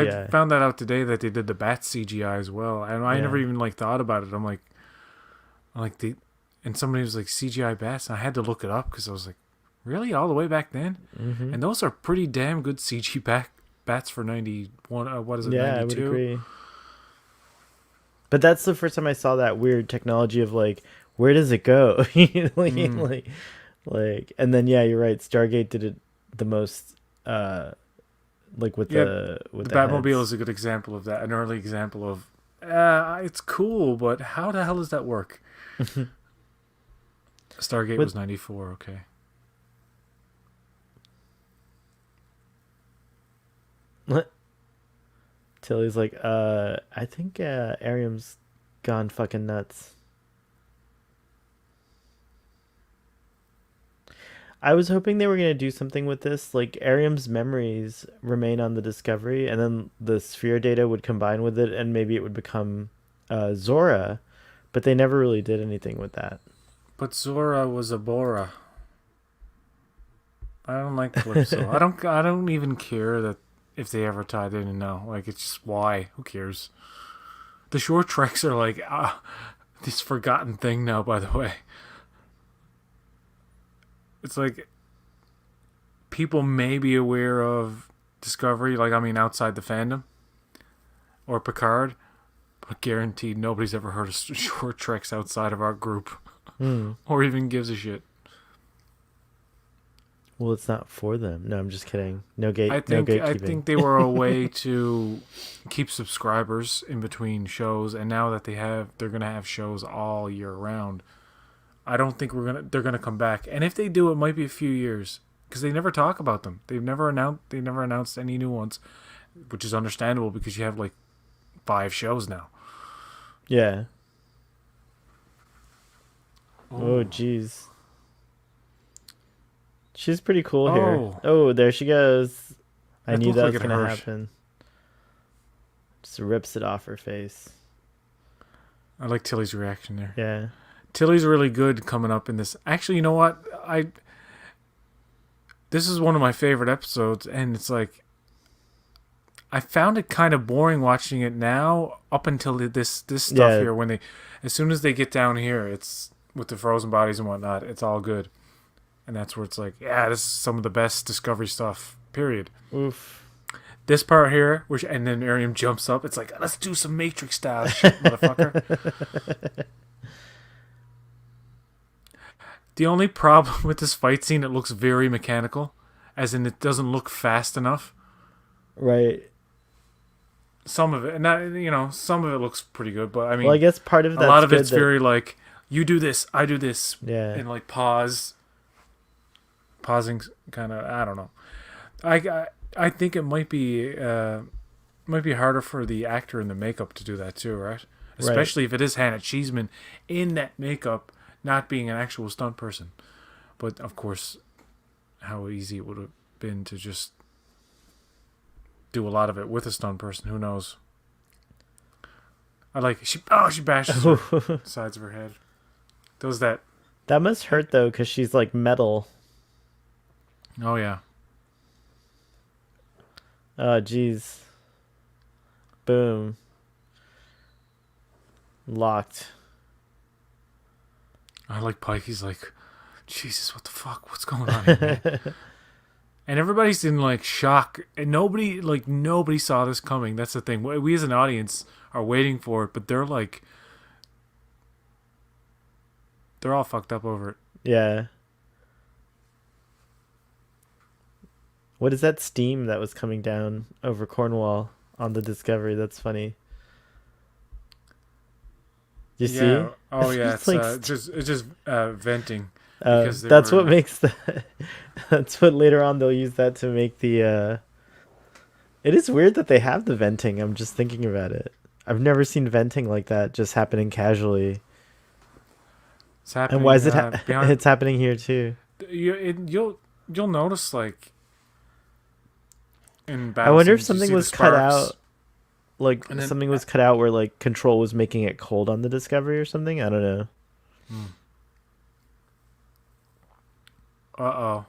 CGI. I found that out today that they did the Bat CGI as well, and I never even like thought about it. I'm like and somebody was like CGI bats, and I had to look it up because I was like, really, all the way back then? Mm-hmm. And those are pretty damn good CG bats for 91. What is it? Yeah, 92? I would agree. But that's the first time I saw that weird technology of like, where does it go? like, and then you're right. Stargate did it the most, like with the Batmobile heads. is a good example of that. An early example of, it's cool, but how the hell does that work? Stargate was 94. Okay. Tilly's like, I think Arium's gone fucking nuts. I was hoping they were gonna do something with this, like Ariam's memories remain on the Discovery, and then the sphere data would combine with it, and maybe it would become Zora, but they never really did anything with that. But Zora was a Bora. I don't like Calypso. I don't even care that if they ever tied in and no. Like it's just why? Who cares? The short treks are like this forgotten thing now, by the way. It's like people may be aware of Discovery, like I mean outside the fandom. Or Picard, but guaranteed nobody's ever heard of short treks outside of our group. Hmm. Or even gives a shit. Well, it's not for them. No, I'm just kidding. No gate. No I gatekeeping. think they were a way to keep subscribers in between shows, and now that they're gonna have shows all year round. I don't think they're gonna come back, and if they do, it might be a few years because they never talk about them. They never announced any new ones, which is understandable because you have like 5 shows now. Yeah. Oh, Oh, jeez. She's pretty cool here. oh, Oh, there she goes. I that knew looked that like was it gonna hurt. happen. Just rips it off her face. I like Tilly's reaction there. Yeah. Tilly's really good coming up in this. Actually, you know what? This is one of my favorite episodes, and it's like I found it kind of boring watching it now up until this stuff Yeah. here. When as soon as they get down here, it's with the frozen bodies and whatnot. It's all good, and that's where it's like, yeah, this is some of the best Discovery stuff. Period. Oof. This part here, and then Miriam jumps up. It's like, let's do some Matrix style shit, motherfucker. The only problem with this fight scene, it looks very mechanical, as in it doesn't look fast enough. Right. Some of it, and not, some of it looks pretty good, but I mean, Well, I guess part of a that's lot of good it's that, very like, you do this, I do this, yeah. and like pausing kind of, I don't know. I think it might be harder for the actor in the makeup to do that too, right? Especially if it is Hannah Cheeseman in that makeup, not being an actual stunt person. But of course, how easy it would have been to just do a lot of it with a stunt person. Who knows? I like it. She bashes her sides of her head. Does that? That must hurt though, because she's like metal. Oh yeah. Oh, jeez. Boom. Locked. I like Pike. He's like, Jesus, what the fuck? What's going on here, man? And everybody's in like shock, and nobody saw this coming. That's the thing. We as an audience are waiting for it, but they're all fucked up over it. Yeah. What is that steam that was coming down over Cornwall on the Discovery? That's funny. You see? Oh yeah. It's It's just venting. That's what makes the. That's what later on they'll use that to make the. It is weird that they have the venting. I'm just thinking about it. I've never seen venting like that just happening casually. It's happening. And why is it? Behind, It's happening here too. You'll notice like. In I wonder if battles, something was cut out. Like And then- something was cut out where like Control was making it cold on the Discovery or something. I don't know. Uh oh.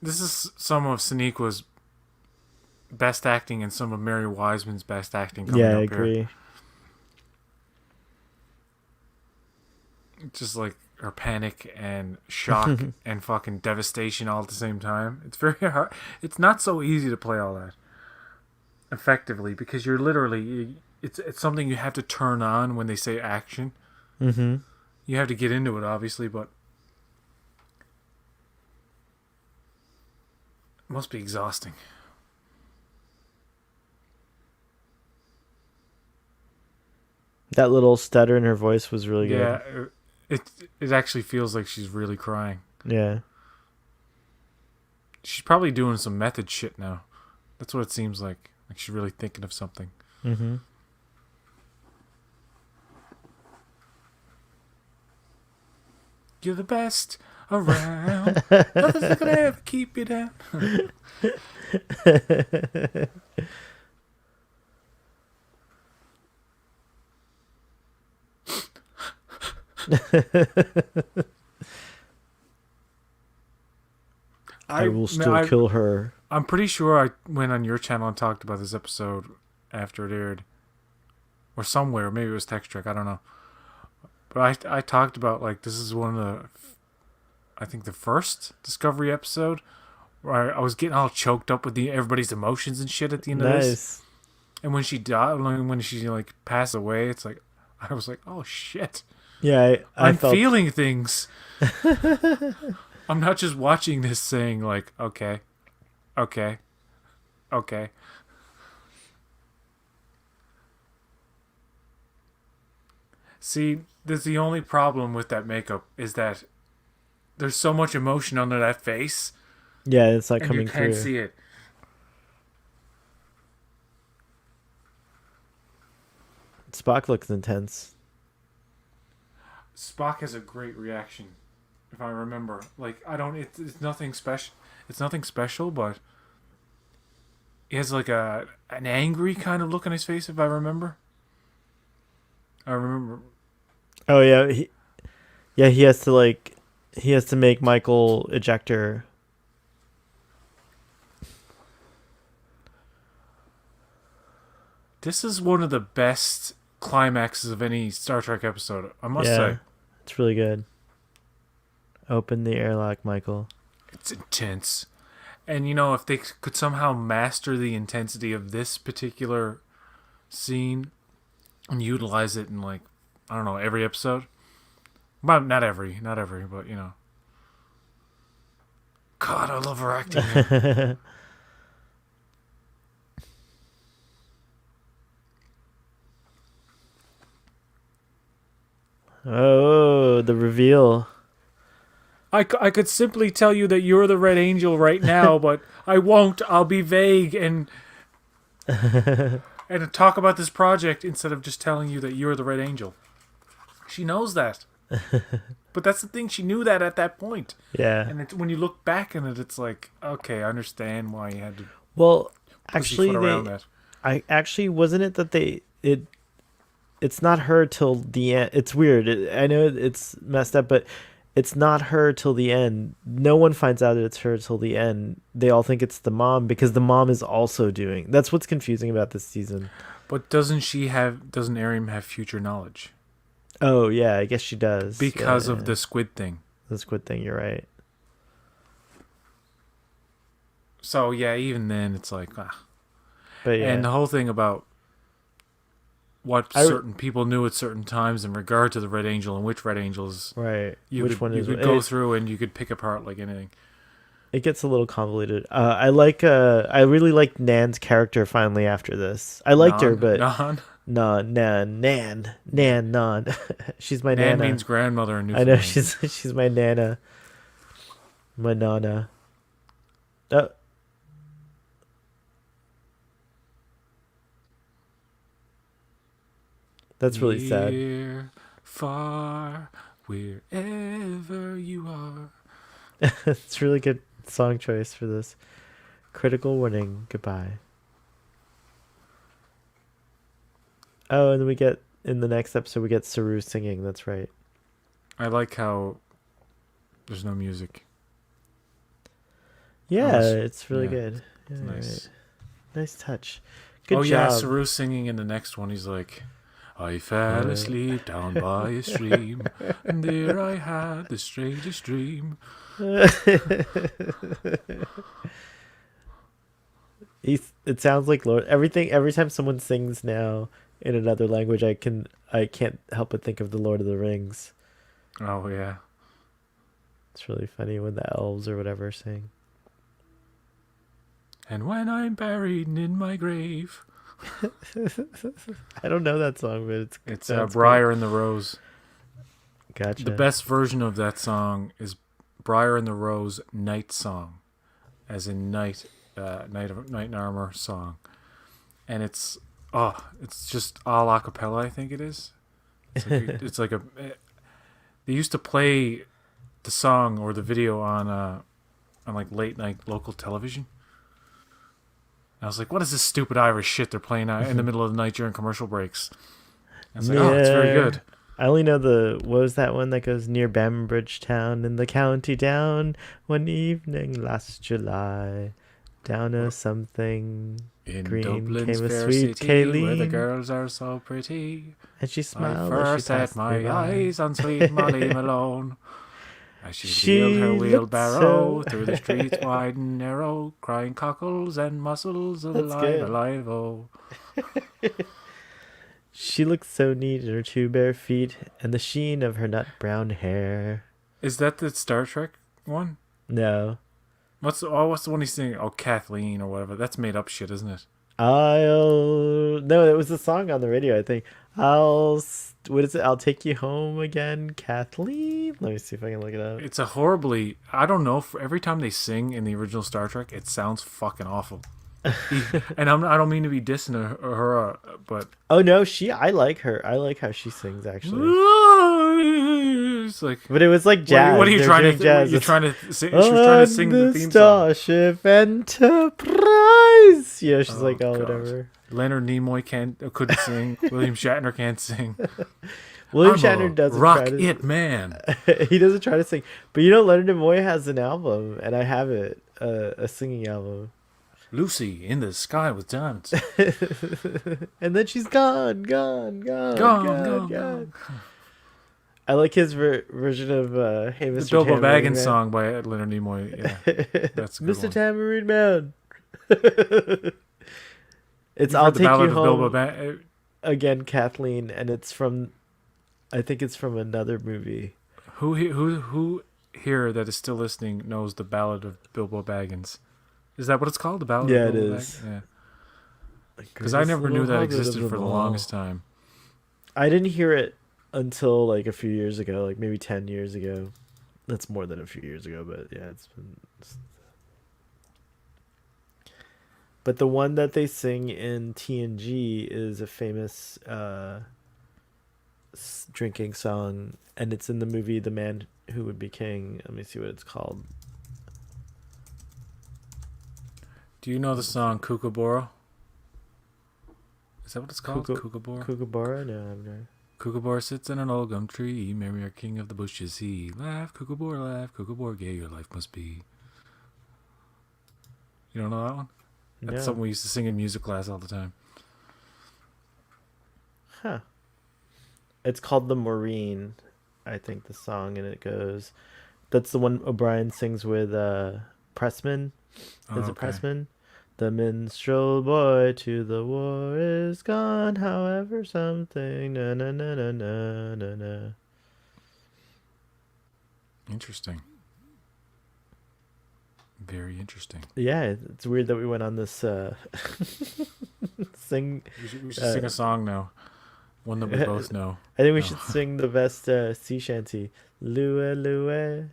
This is some of Sonequa's best acting and some of Mary Wiseman's best acting coming Yeah, up I here. agree. Just like her panic and shock and fucking devastation all at the same time. It's very hard. It's not so easy to play all that effectively because you're literally it's something you have to turn on when they say action. Mm-hmm. You have to get into it, obviously, but it must be exhausting. That little stutter in her voice was really good. Yeah, it actually feels like she's really crying. Yeah. She's probably doing some method shit now. That's what it seems like. Like she's really thinking of something. Mm-hmm. You're the best around. Nothing's gonna ever keep you down. I will still kill her. I'm pretty sure I went on your channel and talked about this episode after it aired. Or somewhere. Maybe it was Text Track. I don't know. But I talked about, like, this is one of the, I think the first Discovery episode where I was getting all choked up with everybody's emotions and shit at the end of this. And when she died, when she, like, passed away, it's like, I was like, oh shit. Yeah, I'm feeling things. I'm not just watching this saying, like, okay. See, that's the only problem with that makeup is that there's so much emotion under that face. Yeah, it's not coming through. You can't see it. Spock looks intense. Spock has a great reaction, if I remember. Like, it's nothing special. It's nothing special, but he has like an angry kind of look on his face, if I remember. I remember. Oh yeah, he has to make Michael ejector. This is one of the best climaxes of any Star Trek episode, I must say. It's really good. Open the airlock, Michael. It's intense. And, you know, if they could somehow master the intensity of this particular scene and utilize it in, like, I don't know, every episode. Well, not every, but, you know. God, I love her acting. Oh, the reveal. I could simply tell you that you're the Red Angel right now, but I won't. I'll be vague and talk about this project instead of just telling you that you're the Red Angel. She knows that. But that's the thing. She knew that at that point. Yeah. And when you look back on it, it's like, okay, I understand why you had to. Well, push your foot around that. I actually wasn't it that it's not her till the end. It's weird. I know it's messed up, but it's not her till the end. No one finds out that it's her till the end. They all think it's the mom because the mom is also doing. That's what's confusing about this season. But doesn't Arim have future knowledge? Oh, yeah, I guess she does. Because of the squid thing. The squid thing, you're right. So, yeah, even then, it's like, ah. But yeah. And the whole thing about what certain people knew at certain times in regard to the Red Angel and which Red Angels. Right. You could go through and you could pick apart like anything. It gets a little convoluted. I really like Nan's character finally after this. I liked her, but Nan. She's my Nan nana. means grandmother in I Newfoundland. know she's my nana. My nana. That's really sad. Near, far, wherever you are. It's a really good song choice for this. Critical warning. Goodbye. Oh, and then in the next episode we get Saru singing. That's right. I like how there's no music. Yeah, it's really good. Yeah, nice. Right. Nice touch. Good job. Yeah, Saru singing in the next one. He's like, I fell asleep down by a stream, and there I had the strangest dream. It sounds like Lord. Every time someone sings now in another language, I can't help but think of the Lord of the Rings. Oh yeah, it's really funny when the elves or whatever sing. And when I'm buried in my grave. I don't know that song, but it's Briar and the Rose. Gotcha. The best version of that song is Briar and the Rose Night Song, as in Knight in Armor song, and it's just all a cappella. I think it is. It's like a. They used to play the song or the video on like late night local television. And I was like, what is this stupid Irish shit they're playing in the middle of the night during commercial breaks? And I was like, oh, it's very good. I only know what was that one that goes near Bambridge Town in the county down one evening last July. Down a something In green Dublin's came a fair sweet city, where the Kayleen. girls are so pretty, And she I smiled as she first set passed my me by. eyes on sweet Molly Malone. As she She wheeled her looked wheelbarrow so... through the streets wide and narrow, crying cockles and mussels, That's alive, good. alive, oh. She looked so neat in her two bare feet and the sheen of her nut brown hair. Is that the Star Trek one? No. What's the one he's singing? Oh, Kathleen or whatever. That's made up shit, isn't it? No, it was a song on the radio, I think. What is it? I'll take you home again, Kathleen. Let me see if I can look it up. It's a horribly. I don't know. Every time they sing in the original Star Trek, it sounds fucking awful. And I don't mean to be dissing her, but Oh no, I like her. I like how she sings actually. it's like. But it was like jazz. What are you They're trying doing to? jazz. You're It's trying to sing. She was trying to sing the theme song. Starship Enterprise. Yeah, she's like, oh, God. whatever. Leonard Nimoy couldn't sing. William Shatner can't sing. William I'm Shatner a doesn't rock try to. it man. He doesn't try to sing. But you know, Leonard Nimoy has an album, and I have it, a singing album. Lucy in the sky with diamonds. And then she's gone. Gone. I like his version of "Hey The Mr. Bilbo Tambourine Baggins Man." song by Leonard Nimoy. Yeah, that's a good Mr. one. Tambourine Man. It's You've "I'll heard the Take Ballad You of Bilbo Home Again, Kathleen," and it's from, I think it's from another movie. Who here that is still listening knows the Ballad of Bilbo Baggins? Is that what it's called? The Ballad Yeah, of it Bilbo is. Baggins? Yeah. Because I never knew that existed for the longest time. I didn't hear it until like a few years ago, like maybe 10 years ago. That's more than a few years ago, but yeah, it's been. But the one that they sing in TNG is a famous drinking song, and it's in the movie The Man Who Would Be King. Let me see what it's called. Do you know the song Kookaburra? Is that what it's called? Kookaburra? Kookaburra? No, I've never. Kookaburra sits in an old gum tree, merry our king of the bushes he. Laugh, Kookaburra, gay your life must be. You don't know that one? That's No. something we used to sing in music class all the time. Huh. It's called The Maureen, I think, the song, and it goes. That's the one O'Brien sings with Pressman. Is it Pressman? The minstrel boy to the war is gone, however something. Na na na na na na na. Interesting. Very interesting. Yeah, it's weird that we went on this sing. We should sing a song now. One that we both know. I think we should sing the best sea shanty. Lua Lua.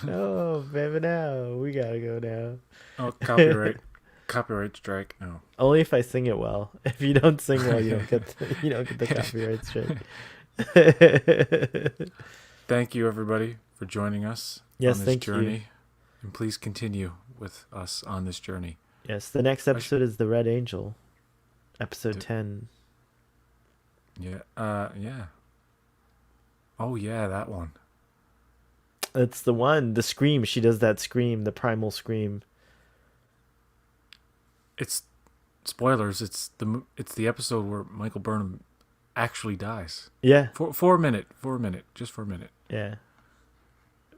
Oh, baby, now we gotta go now. Oh, copyright strike. No. Only if I sing it well. If you don't sing well, you don't get the copyright straight. Thank you, everybody, for joining us Yes, on this thank journey. you. And please continue with us on this journey. Yes, the next episode is The Red Angel, episode 10. Yeah. Yeah. Oh, yeah, that one. It's the one, the scream. She does that scream, the primal scream. It's spoilers. It's the episode where Michael Burnham actually dies. Yeah. For a minute, just for a minute. Yeah.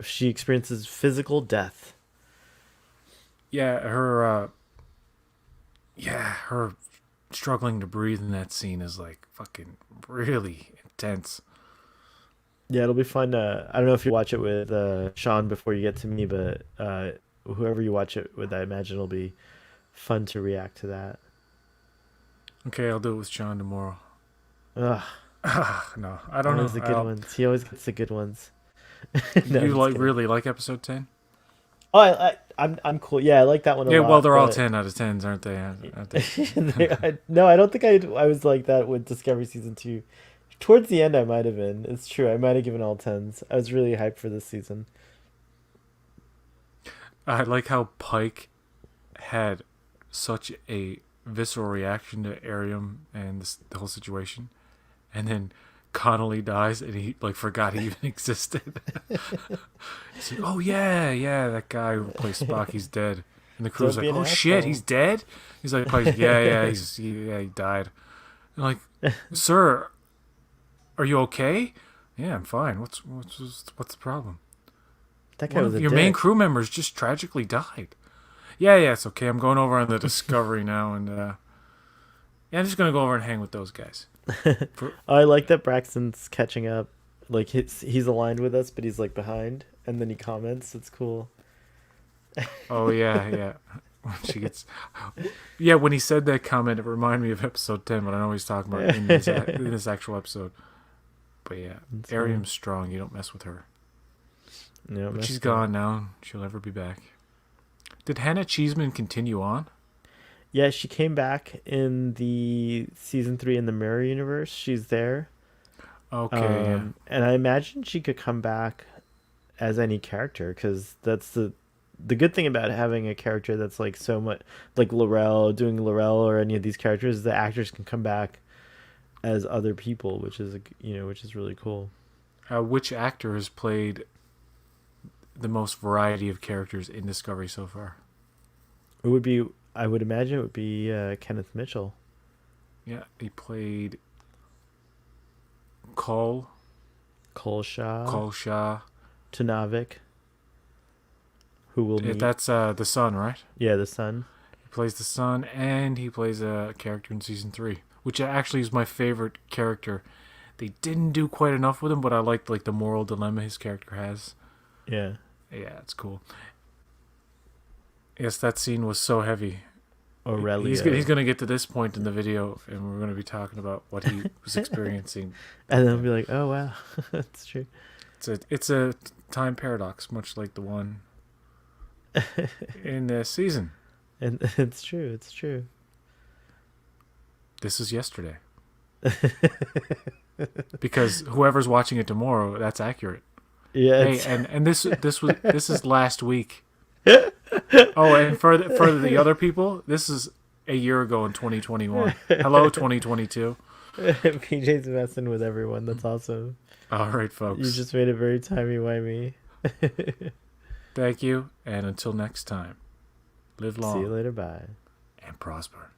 She experiences physical death. Yeah, her struggling to breathe in that scene is like fucking really intense. Yeah, it'll be fun. I don't know if you watch it with Sean before you get to me, but whoever you watch it with, I imagine it'll be fun to react to that. Okay, I'll do it with Sean tomorrow. Ugh. No, I don't know. The good ones. He always gets the good ones. You really like episode 10? Oh, I'm cool. Yeah, I like that one a Yeah, well, lot. they're all But 10 out of 10s, aren't they? Aren't they? no, I don't think I was like that with Discovery season 2. Towards the end, I might have been. It's true. I might have given all tens. I was really hyped for this season. I like how Pike had such a visceral reaction to Arium and the whole situation, and then Connolly dies, and he like forgot he even existed. He's like, "Oh yeah, yeah, that guy who plays Spock, he's dead." And the crew's Don't like, be an "Oh shit, he's asshole. dead." He's like, Pike's, "Yeah, yeah, he died." And like, "Sir, are you okay?" "Yeah, I'm fine. What's the problem?" That guy "One was of a your main dick. crew members just tragically died." "Yeah, yeah, it's okay. I'm going over on the Discovery now, and yeah, I'm just gonna go over and hang with those guys." For I like that Braxton's catching up. Like he's aligned with us, but he's like behind, and then he comments. It's cool. Oh yeah, yeah. When she gets, yeah, when he said that comment, it reminded me of episode 10, but I know what he's talking about in this actual episode. But yeah, It's funny. Arium's strong. You don't mess with her. Yeah, But she's messed up. gone now. She'll never be back. Did Hannah Cheeseman continue on? Yeah, she came back in the season 3 in the Mirror Universe. She's there. Okay, yeah. And I imagine she could come back as any character because that's the good thing about having a character that's like so much like Laurel doing Laurel or any of these characters, the actors can come back as other people, which is which is really cool. Which actor has played the most variety of characters in Discovery so far? It would be I would imagine it would be Kenneth Mitchell, Yeah, he played Cole, Cole Shaw, Cole Shaw. Tunavik, who will meet. That's the son, right? Yeah, the son. He plays the son, and he plays a character in season 3, which actually is my favorite character. They didn't do quite enough with him, but I liked like the moral dilemma his character has. Yeah. Yeah, it's cool. Yes, that scene was so heavy. He's Aurelio. gonna get to this point in the video, and we're gonna be talking about what he was experiencing. And then be like, oh wow, that's true. It's a time paradox, much like the one in this season. And it's true. It's true. This is yesterday. Because whoever's watching it tomorrow, that's accurate. Yeah. Hey, and this is last week. Oh, and for the other people, this is a year ago in 2021. Hello, 2022. PJ's messing with everyone. That's awesome. All right, You folks. just made it very timey-wimey. Thank you, and until next time, live See you long later. Bye. and prosper.